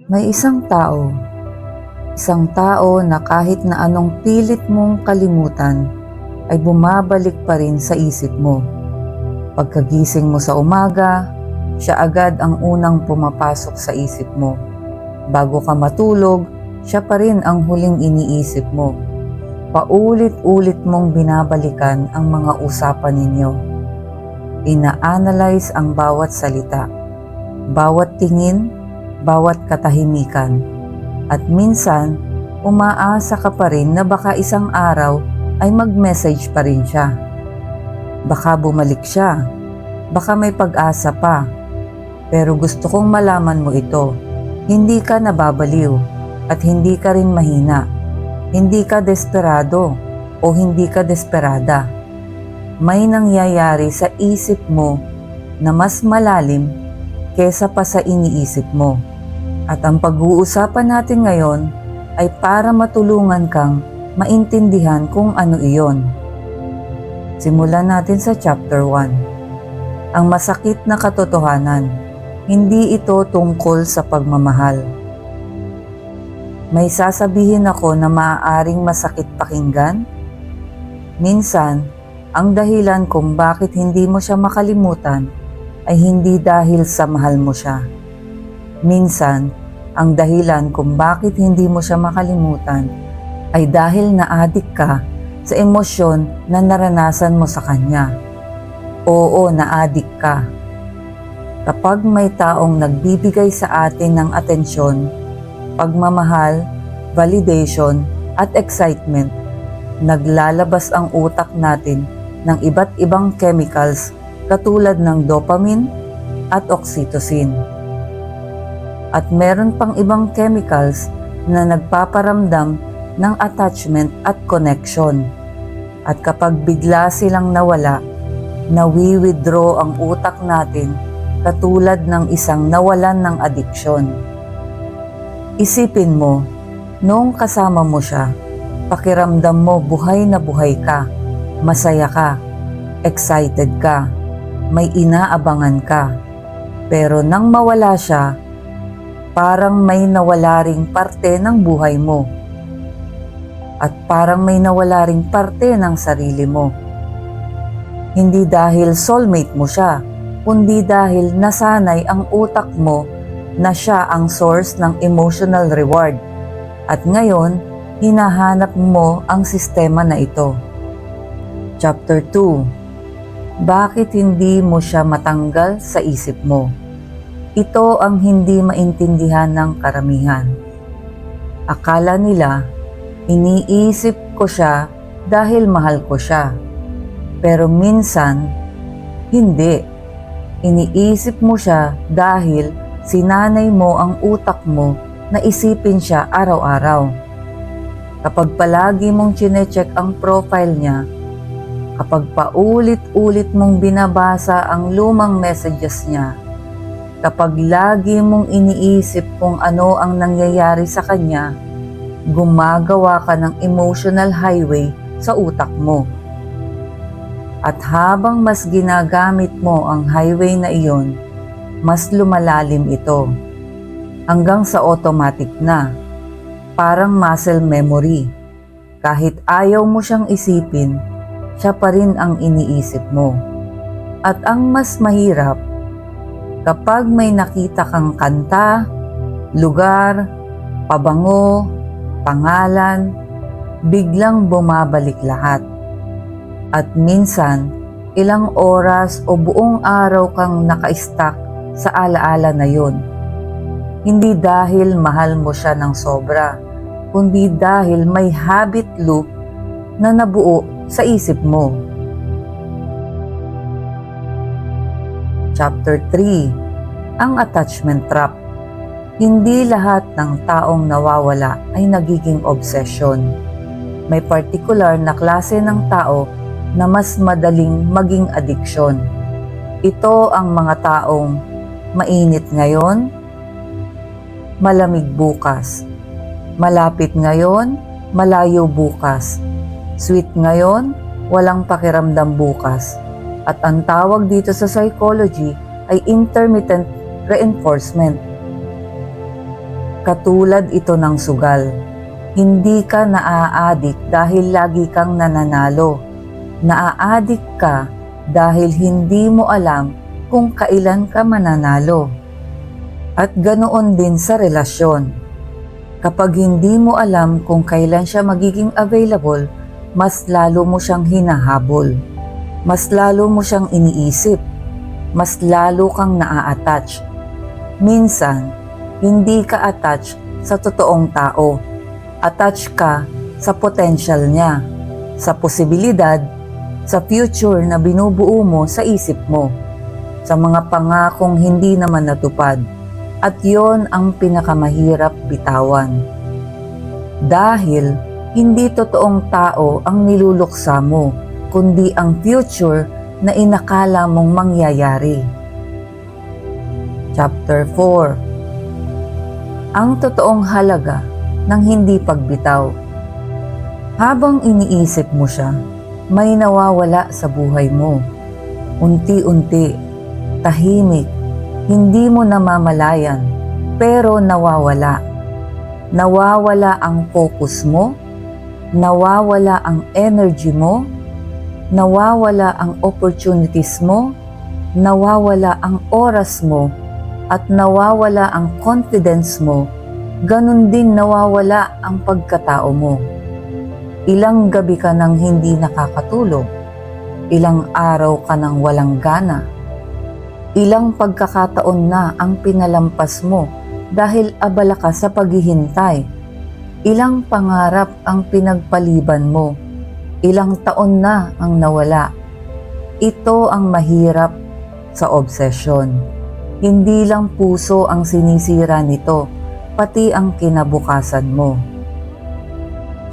May isang tao na kahit na anong pilit mong kalimutan ay bumabalik pa rin sa isip mo. Pagkagising mo sa umaga, siya agad ang unang pumapasok sa isip mo. Bago ka matulog, siya pa rin ang huling iniisip mo. Paulit-ulit mong binabalikan ang mga usapan ninyo. Ina-analyze ang bawat salita, bawat tingin, bawat katahimikan. At minsan, umaasa ka pa rin na baka isang araw ay mag-message pa rin siya. Baka bumalik siya, baka may pag-asa pa. Pero gusto kong malaman mo ito, hindi ka nababaliw at hindi ka rin mahina. Hindi ka desperado o hindi ka desperada. May nangyayari sa isip mo na mas malalim kesa pa sa iniisip mo. At ang pag-uusapan natin ngayon ay para matulungan kang maintindihan kung ano iyon. Simulan natin sa chapter 1. Ang masakit na katotohanan, hindi ito tungkol sa pagmamahal. May sasabihin ako na maaaring masakit pakinggan. Minsan, ang dahilan kung bakit hindi mo siya makalimutan ay hindi dahil sa mahal mo siya. Minsan, ang dahilan kung bakit hindi mo siya makalimutan ay dahil na-addict ka sa emosyon na naranasan mo sa kanya. Oo, na-addict ka. Kapag may taong nagbibigay sa atin ng atensyon, pagmamahal, validation, at excitement, naglalabas ang utak natin ng iba't ibang chemicals katulad ng dopamine at oxytocin. At meron pang ibang chemicals na nagpaparamdam ng attachment at connection. At kapag bigla silang nawala, nawi-withdraw ang utak natin katulad ng isang nawalan ng addiction. Isipin mo, noong kasama mo siya, pakiramdam mo buhay na buhay ka, masaya ka, excited ka, may inaabangan ka. Pero nang mawala siya, parang may nawala ring parte ng buhay mo. At parang may nawala ring parte ng sarili mo. Hindi dahil soulmate mo siya, kundi dahil nasanay ang utak mo na siya ang source ng emotional reward. At ngayon, hinahanap mo ang sistema na ito. Chapter 2. Bakit hindi mo siya matanggal sa isip mo? Ito ang hindi maintindihan ng karamihan. Akala nila, iniisip ko siya dahil mahal ko siya. Pero minsan, hindi. Iniisip mo siya dahil sinanay mo ang utak mo na isipin siya araw-araw. Kapag palagi mong chinecheck ang profile niya, kapag paulit-ulit mong binabasa ang lumang messages niya, kapag lagi mong iniisip kung ano ang nangyayari sa kanya, gumagawa ka ng emotional highway sa utak mo. At habang mas ginagamit mo ang highway na iyon, mas lumalalim ito. Hanggang sa automatic na, parang muscle memory. Kahit ayaw mo siyang isipin, siya pa rin ang iniisip mo. At ang mas mahirap, kapag may nakita kang kanta, lugar, pabango, pangalan, biglang bumabalik lahat. At minsan, ilang oras o buong araw kang naka-stuck sa alaala na yun. Hindi dahil mahal mo siya ng sobra, kundi dahil may habit loop na nabuo sa isip mo. Chapter 3. Ang attachment trap. Hindi lahat ng taong nawawala ay nagiging obsession. May particular na klase ng tao na mas madaling maging addiction. Ito ang mga taong mainit ngayon, malamig bukas. Malapit ngayon, malayo bukas. Sweet ngayon, walang pakiramdam bukas. At ang tawag dito sa psychology ay intermittent reinforcement. Katulad ito ng sugal. Hindi ka naaadik dahil lagi kang nananalo. Naaadik ka dahil hindi mo alam kung kailan ka mananalo. At ganoon din sa relasyon. Kapag hindi mo alam kung kailan siya magiging available, mas lalo mo siyang hinahabol. Mas lalo mo siyang iniisip. Mas lalo kang naa-attach. Minsan, hindi ka attach sa totoong tao. Attach ka sa potential niya, sa posibilidad, sa future na binubuo mo sa isip mo, sa mga pangakong hindi naman natupad. At yon ang pinakamahirap bitawan. Dahil hindi totoong tao ang niluluksa mo, kundi ang future na inakala mong mangyayari. Chapter 4. Ang totoong halaga ng hindi pagbitaw. Habang iniisip mo siya, may nawawala sa buhay mo. Unti-unti, tahimik, hindi mo namamalayan, pero nawawala. Nawawala ang focus mo, nawawala ang energy mo, nawawala ang opportunities mo, nawawala ang oras mo, at nawawala ang confidence mo, ganun din nawawala ang pagkatao mo. Ilang gabi ka nang hindi nakakatulog, ilang araw ka nang walang gana, ilang pagkakataon na ang pinalampas mo dahil abala ka sa paghihintay, ilang pangarap ang pinagpaliban mo, ilang taon na ang nawala. Ito ang mahirap sa obsesyon. Hindi lang puso ang sinisira nito, pati ang kinabukasan mo.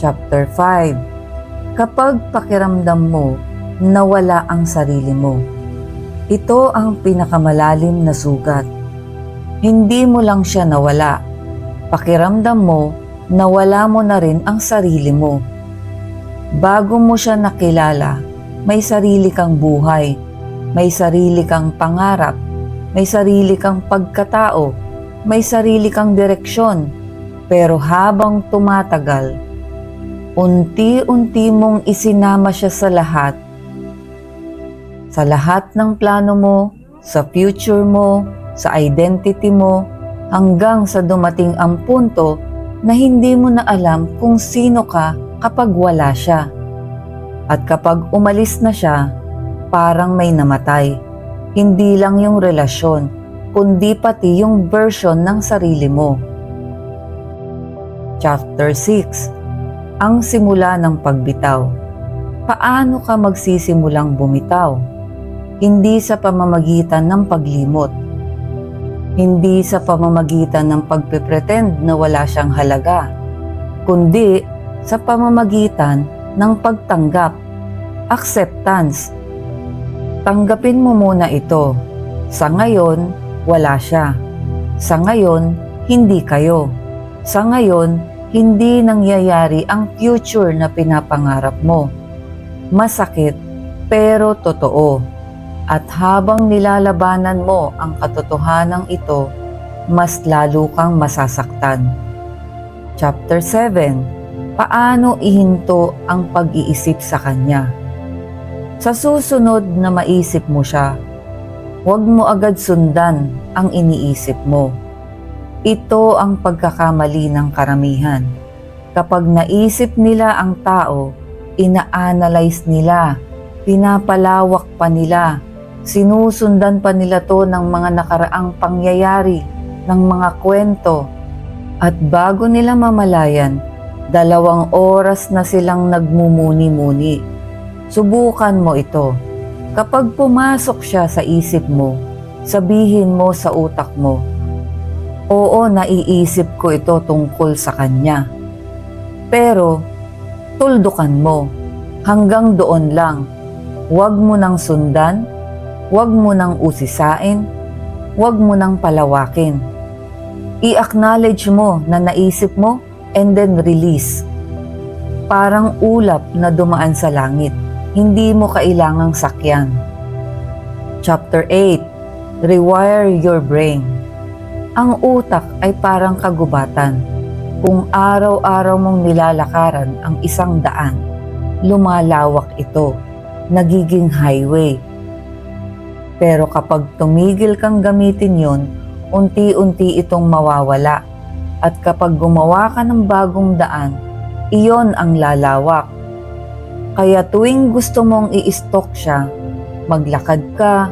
Chapter 5. Kapag pakiramdam mo, nawala ang sarili mo. Ito ang pinakamalalim na sugat. Hindi mo lang siya nawala. Pakiramdam mo, nawala mo na rin ang sarili mo. Bago mo siya nakilala, may sarili kang buhay, may sarili kang pangarap, may sarili kang pagkatao, may sarili kang direksyon. Pero habang tumatagal, unti-unti mong isinama siya sa lahat ng plano mo, sa future mo, sa identity mo, hanggang sa dumating ang punto na hindi mo na alam kung sino ka kapag wala siya. At kapag umalis na siya, parang may namatay. Hindi lang yung relasyon, kundi pati yung version ng sarili mo. Chapter 6. Ang simula ng pagbitaw. Paano ka magsisimulang bumitaw? Hindi sa pamamagitan ng paglimot. Hindi sa pamamagitan ng pagpipretend na wala siyang halaga, kundi sa pamamagitan ng pagtanggap, acceptance. Tanggapin mo muna ito. Sa ngayon, wala siya. Sa ngayon, hindi kayo. Sa ngayon, hindi nangyayari ang future na pinapangarap mo. Masakit, pero totoo. At habang nilalabanan mo ang katotohanan ito, mas lalo kang masasaktan. Chapter 7. Paano ihinto ang pag-iisip sa kanya? Sa susunod na maisip mo siya, huwag mo agad sundan ang iniisip mo. Ito ang pagkakamali ng karamihan. Kapag naisip nila ang tao, ina-analyze nila, pinapalawak pa nila, sinusundan pa nila to ng mga nakaraang pangyayari, ng mga kwento. At bago nila mamalayan, 2 oras na silang nagmumuni-muni. Subukan mo ito. Kapag pumasok siya sa isip mo, sabihin mo sa utak mo, oo, naiisip ko ito tungkol sa kanya. Pero, tuldukan mo. Hanggang doon lang. Huwag mo nang sundan, huwag mo nang usisain, huwag mo nang palawakin. I-acknowledge mo na naisip mo and then release. Parang ulap na dumaan sa langit. Hindi mo kailangang sakyan. Chapter 8. Rewire your brain. Ang utak ay parang kagubatan. Kung araw-araw mong nilalakaran ang isang daan, lumalawak ito, nagiging highway. Pero kapag tumigil kang gamitin yon, unti-unti itong mawawala. At kapag gumawa ka ng bagong daan, iyon ang lalawak. Kaya tuwing gusto mong i-stock siya, maglakad ka,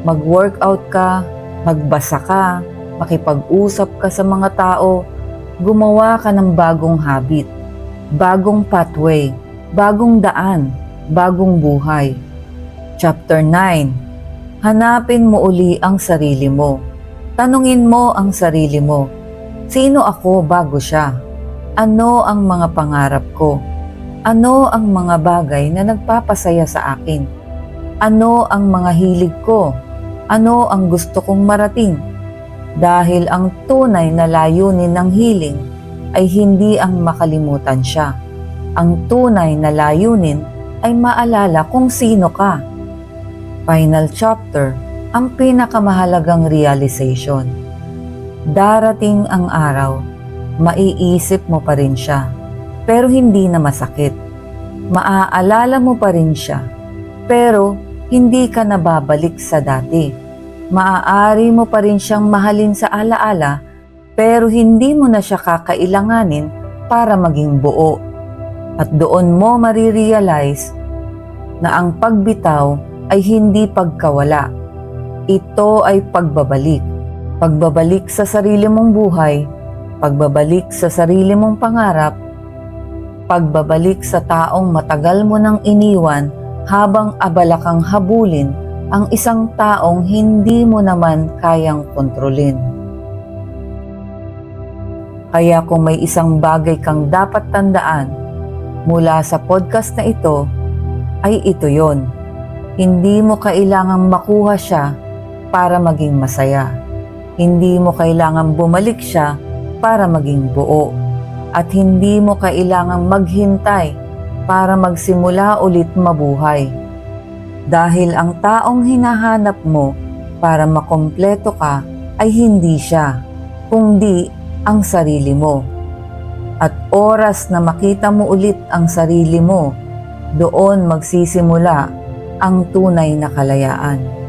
mag-workout ka, magbasa ka, makipag-usap ka sa mga tao, gumawa ka ng bagong habit, bagong pathway, bagong daan, bagong buhay. Chapter 9. Hanapin mo uli ang sarili mo. Tanungin mo ang sarili mo, sino ako bago siya? Ano ang mga pangarap ko? Ano ang mga bagay na nagpapasaya sa akin? Ano ang mga hilig ko? Ano ang gusto kong marating? Dahil ang tunay na layunin ng healing ay hindi ang makalimutan siya. Ang tunay na layunin ay maalala kung sino ka. Final chapter, ang pinakamahalagang realization. Darating ang araw, maiisip mo pa rin siya, pero hindi na masakit. Maaalala mo pa rin siya, pero hindi ka na babalik sa dati. Maaari mo pa rin siyang mahalin sa alaala, pero hindi mo na siya kakailanganin para maging buo. At doon mo marirealize na ang pagbitaw ay hindi pagkawala. Ito ay pagbabalik. Pagbabalik sa sarili mong buhay, pagbabalik sa sarili mong pangarap, pagbabalik sa taong matagal mo nang iniwan habang abala kang habulin ang isang taong hindi mo naman kayang kontrolin. Kaya kung may isang bagay kang dapat tandaan mula sa podcast na ito, ay ito yon. Hindi mo kailangang makuha siya para maging masaya. Hindi mo kailangang bumalik siya para maging buo. At hindi mo kailangang maghintay para magsimula ulit mabuhay. Dahil ang taong hinahanap mo para makompleto ka ay hindi siya, kundi ang sarili mo. At oras na makita mo ulit ang sarili mo, doon magsisimula ang tunay na kalayaan.